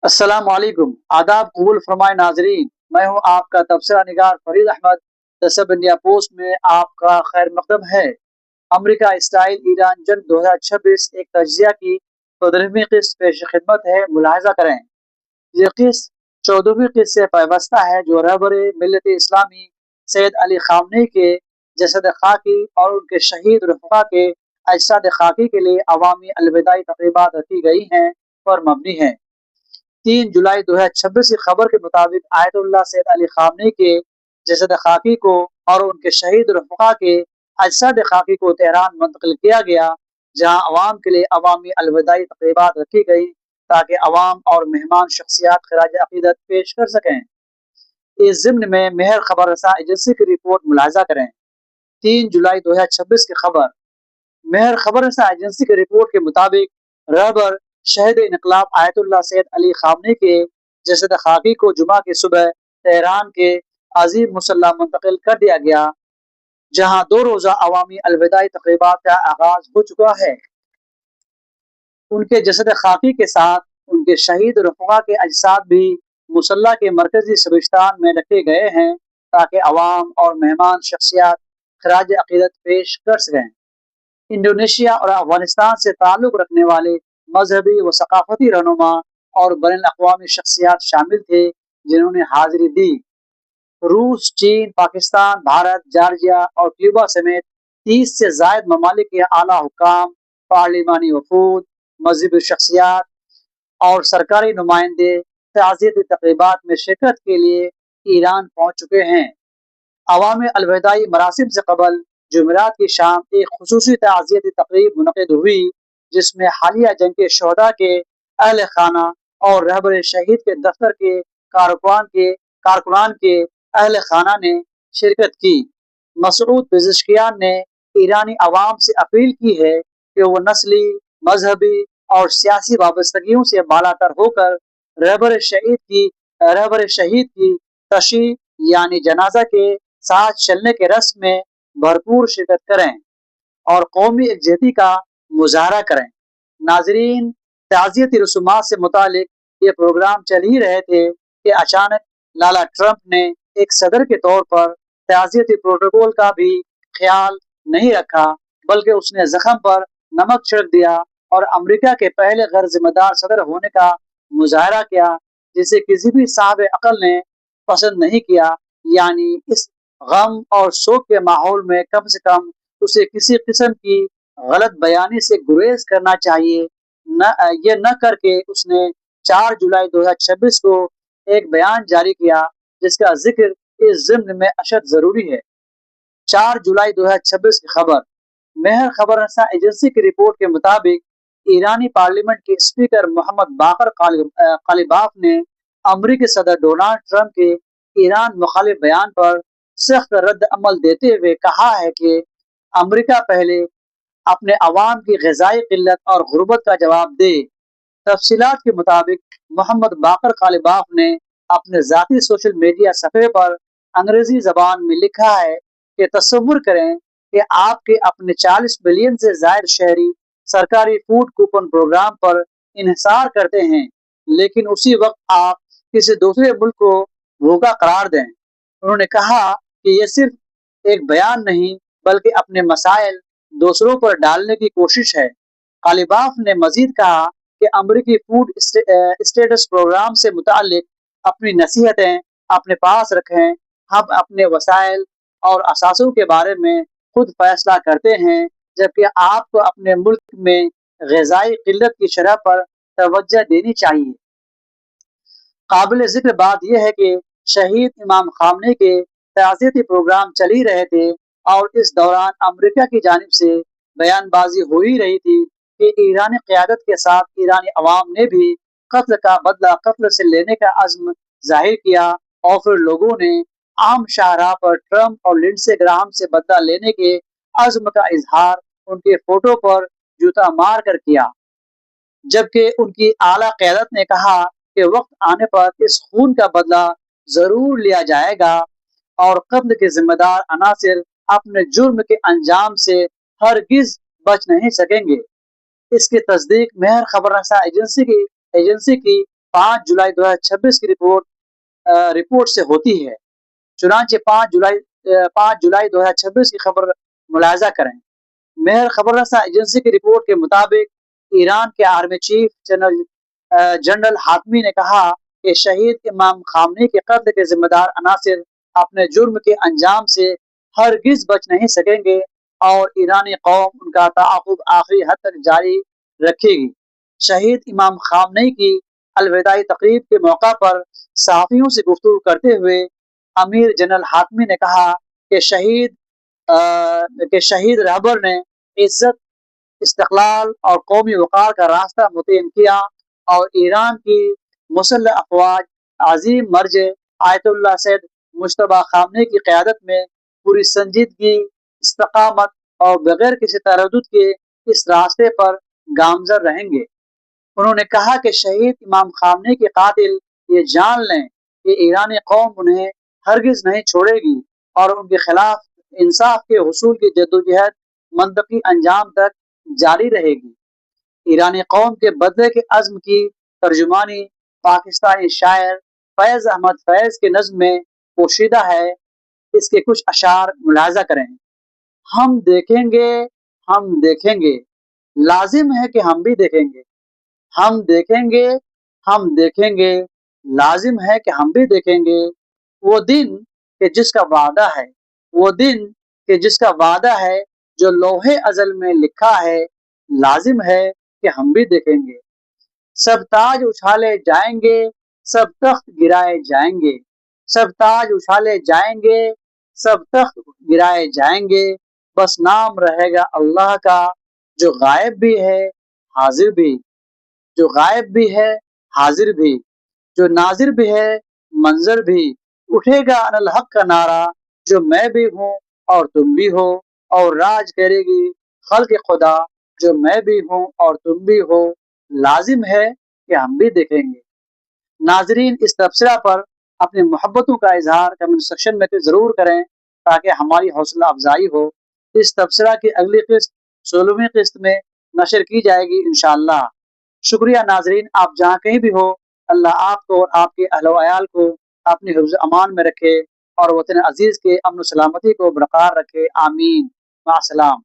अस्सलाम वालेकुम। आदाब कबूल फरमाए नाजरीन। मैं हूँ आपका तबसरा निगार फरीद अहमद। दसब इंडिया पोस्ट में आपका खैर मकदम है। अमेरिका इसराइल ईरान जंग 2026 एक तजिया की 15वीं किस्त पेश खिदमत है, मुलाहिजा करें। ये किस्त 14वीं किस्त से पैबस्ता है, जो रहबर मिल्लत इस्लामी सैयद अली खामनी के जसद खाकी और उनके शहीद रफ़ा के अजसाद खाकी के लिए अवामी अलविदाई तक़रीबात रखी गई हैं पर मबनी है। 3 जुलाई 2026 की खबर के मुताबिक आयतुल्लाह सैयद अली खामनी के जसद खाकी को और उनके शहीद रफ़ा के अजसाद खाकी को तेहरान मुंतकिल किया गया, जहां अवाम के लिए अवामी अलविदाई तक़रीबात रखी गई ताकि अवाम और मेहमान शख्सियात खराज अकीदत पेश कर सकें। इस ज़िम्न में मेहर खबर रसा एजेंसी की रिपोर्ट मुलाहिजा करें। 3 जुलाई 2026 की खबर। मेहर खबर रसा एजेंसी की रिपोर्ट के मुताबिक रहबर शहीद इनकलाब आयतुल्लाह सैयद अली खामनी के जसद खाकी को जुमा की सुबह तेहरान के अजीम मुसल्ला मुंतकिल कर दिया गया, जहां 2 रोज़ा अवामी अलविदाई तक़रीबात का आगाज हो चुका है। उनके जसद खाकी के साथ उनके शहीद रफ़ा के अजसाद भी मुसल्ला के मरकजी शबिस्तान में रखे गए हैं ताकि अवाम और मेहमान शख्सियात खराज अकीदत पेश कर सकें। इंडोनेशिया और अफगानिस्तान से ताल्लुक़ रखने वाले मजहबी व सकाफती रहनुमा और बैनुल-अक़वामी शख्सियात शामिल थे जिन्होंने हाजिरी दी। रूस, चीन, पाकिस्तान, भारत, जॉर्जिया और क्यूबा समेत 30 से ज़ायद ममालिक के आला हुक्काम, पार्लिमानी वफूद, मजहबी शख्सियात और सरकारी नुमाइंदे ताज़ियती तक़रीबात में शिरकत के लिए ईरान पहुँच चुके हैं। अवामी अलविदाई मरासिम से कबल जुमेरात की शाम एक खुसूसी ताज़ियती तक़रीब मुनक़िद हुई, जिसमें हालिया जंग के शहदा के अहल खाना और रहबर शहीद के दफ्तर के कारकुनान के अहल खाना ने शिरकत की। मसूद पेज़ेश्कियान ने ईरानी अवाम से अपील की है कि वो नस्ली, मजहबी और सियासी वाबस्तगियों से बालातर होकर रहबर शहीद की तशी यानी जनाजा के साथ चलने के रस्म में भरपूर शिरकत करें और कौमी एकजहती का मुजाहरा करें। नाजरीन, ताज़ियती रसूमात से मुतालिक ये प्रोग्राम चल ही रहे थे कि अचानक लाला ट्रंप ने एक सदर के तौर पर ताज़ियती प्रोटोकॉल का भी ख्याल नहीं रखा, बल्कि उसने जख्म पर नमक छिड़क दिया और अमेरिका के पहले गैर जिम्मेदार सदर होने का मुजाहरा किया, जिसे किसी भी साहब अकल ने पसंद नहीं किया। यानी इस गम और शोक के माहौल में कम से कम उसे किसी किस्म की गलत बयानी से गुरेज करना चाहिए। ये न करके उसने 4 जुलाई 2026 को एक बयान जारी किया, जिसका जिक्र इस ज़िम्न में अशद जरूरी है। 4 जुलाई 2026 की खबर। मेहर खबर रसा एजेंसी की रिपोर्ट के मुताबिक ईरानी पार्लियामेंट के स्पीकर मोहम्मद बाकर कालिबाफ ने अमरीकी सदर डोनाल्ड ट्रंप के ईरान मुखालिफ बयान पर सख्त रद्द अमल देते हुए कहा है कि अमेरिका पहले अपने अवाम की ग़िज़ाई किल्लत और गुर्बत का जवाब दे। तफसीलात के मुताबिक मोहम्मद बाकर कालिबाफ ने अपने ज़ाती सोशल मीडिया सफ़े पर अंग्रेजी ज़बान में लिखा है कि तसव्वुर करें कि आपके अपने 40 मिलियन से ज़ायद शहरी सरकारी फूड कूपन प्रोग्राम पर इन्हिसार करते हैं, लेकिन उसी वक्त आप किसी दूसरे मुल्क को भूखा करार दें। उन्होंने कहा कि यह सिर्फ एक बयान नहीं, बल्कि अपने मसाइल दूसरों पर डालने की कोशिश है। कालिबाफ ने मजीद कहा कि अमरीकी फूड स्टेटस प्रोग्राम से मुतालिक अपनी नसीहतें अपने पास रखें। हम अपने वसाइल और असासों के बारे में खुद फैसला करते हैं, जबकि आपको अपने मुल्क में ग़िज़ाई किल्लत की शरह पर तवज्जो देनी चाहिए। काबिल ज़िक्र बात यह है कि शहीद इमाम खामनी के ताज़ियती प्रोग्राम चल ही रहे थे और इस दौरान अमेरिका की जानिब से बयानबाजी हो ही रही थी कि ईरानी क़यादत के साथ ईरानी अवाम ने भी कत्ल का बदला कत्ल से लेने का अज़्म जाहिर किया और फिर लोगों ने आम शाहराह पर ट्रंप और लिंडसे ग्राहम से बदला लेने के अज़्म का इजहार उनके फोटो पर जूता मार कर किया, जबकि उनकी आला क़यादत ने कहा कि वक्त आने पर इस खून का बदला जरूर लिया जाएगा और कत्ल के जिम्मेदार अनासिर अपने जुर्म के अंजाम से हरगिज बच नहीं सकेंगे। इसकी तस्दीक मेहर खबर रसा एजेंसी की 5 जुलाई 2026 की रिपोर्ट से होती है। चुनांचे 5 जुलाई 2026 की खबर मुलाहिजा करें। मेहर खबररसा एजेंसी की रिपोर्ट के मुताबिक ईरान के आर्मी चीफ जनरल हातमी ने कहा कि शहीद इमाम खामनी के कत्ल के जिम्मेदार अनासिर अपने जुर्म के अंजाम से हरगिज बच नहीं सकेंगे और ईरानी कौम उनका ताक़ुब आखिरी हद तक जारी रखेगी। शहीद इमाम खामनी की अलविदाई तकरीब के मौका पर सहाफ़ियों से गुफ्तगू करते हुए अमीर जनरल हातमी ने कहा कि शहीद रहबर ने इज्जत, इस्तक़लाल और कौमी वक़ार का रास्ता मुतय्यन किया और ईरान की मुसल्लह अफ़वाज अज़ीम मर्ज आयतुल्लाह सैयद मुज्तबा खामनी की क़यादत में पूरी संजीदगी, इस्तक़ामत और बगैर किसी तरद्दुद के इस रास्ते पर गामज़र रहेंगे। उन्होंने कहा कि शहीद इमाम खामनी के कातिल ये जान लें कि ईरानी कौम उन्हें हरगिज नहीं छोड़ेगी और उनके खिलाफ इंसाफ के हुसूल की जद्दोजहद मंतकी अंजाम तक जारी रहेगी। ईरानी कौम के बदले के अज़्म की तर्जुमानी पाकिस्तानी शायर फैज़ अहमद फैज़ के नज़्म में पोशीदा है। इसके कुछ अशार मुलाहिज़ा करें। हम देखेंगे, हम देखेंगे, लाजिम है कि हम भी देखेंगे। हम देखेंगे, हम देखेंगे, लाजिम है कि हम भी देखेंगे। वो दिन कि जिसका वादा है, वो दिन कि जिसका वादा है, जो लोहे अज़ल में लिखा है, लाजिम है कि हम भी देखेंगे। सब ताज उछाले जाएंगे, सब तख्त गिराए जाएंगे। सब ताज उछाले जाएंगे, सब तख्त गिराए जाएंगे। बस नाम रहेगा अल्लाह का, जो गायब भी है हाजिर भी, जो गायब भी है हाजिर भी, जो नाजिर भी है मंजर भी। उठेगा अनल हक का नारा, जो मैं भी हूँ और तुम भी हो, और राज करेगी खल्क़ खुदा, जो मैं भी हूँ और तुम भी हो। लाजिम है कि हम भी देखेंगे। नाजरीन, इस तबसरा पर अपनी मोहब्बतों का इजहार कमेंट सेक्शन में ज़रूर करें ताकि हमारी हौसला अफजाई हो। इस तबसरा की अगली किस्त 16वीं किस्त में नशर की जाएगी इंशाअल्लाह। शुक्रिया नाजरीन, आप जहाँ कहीं भी हो, अल्लाह आपको और आपके अहल व अयाल को अपनी हिफ्ज़ अमान में रखे और वतन अजीज़ के अमन सलामती को बरकरार रखे। आमीन। माअस्सलाम।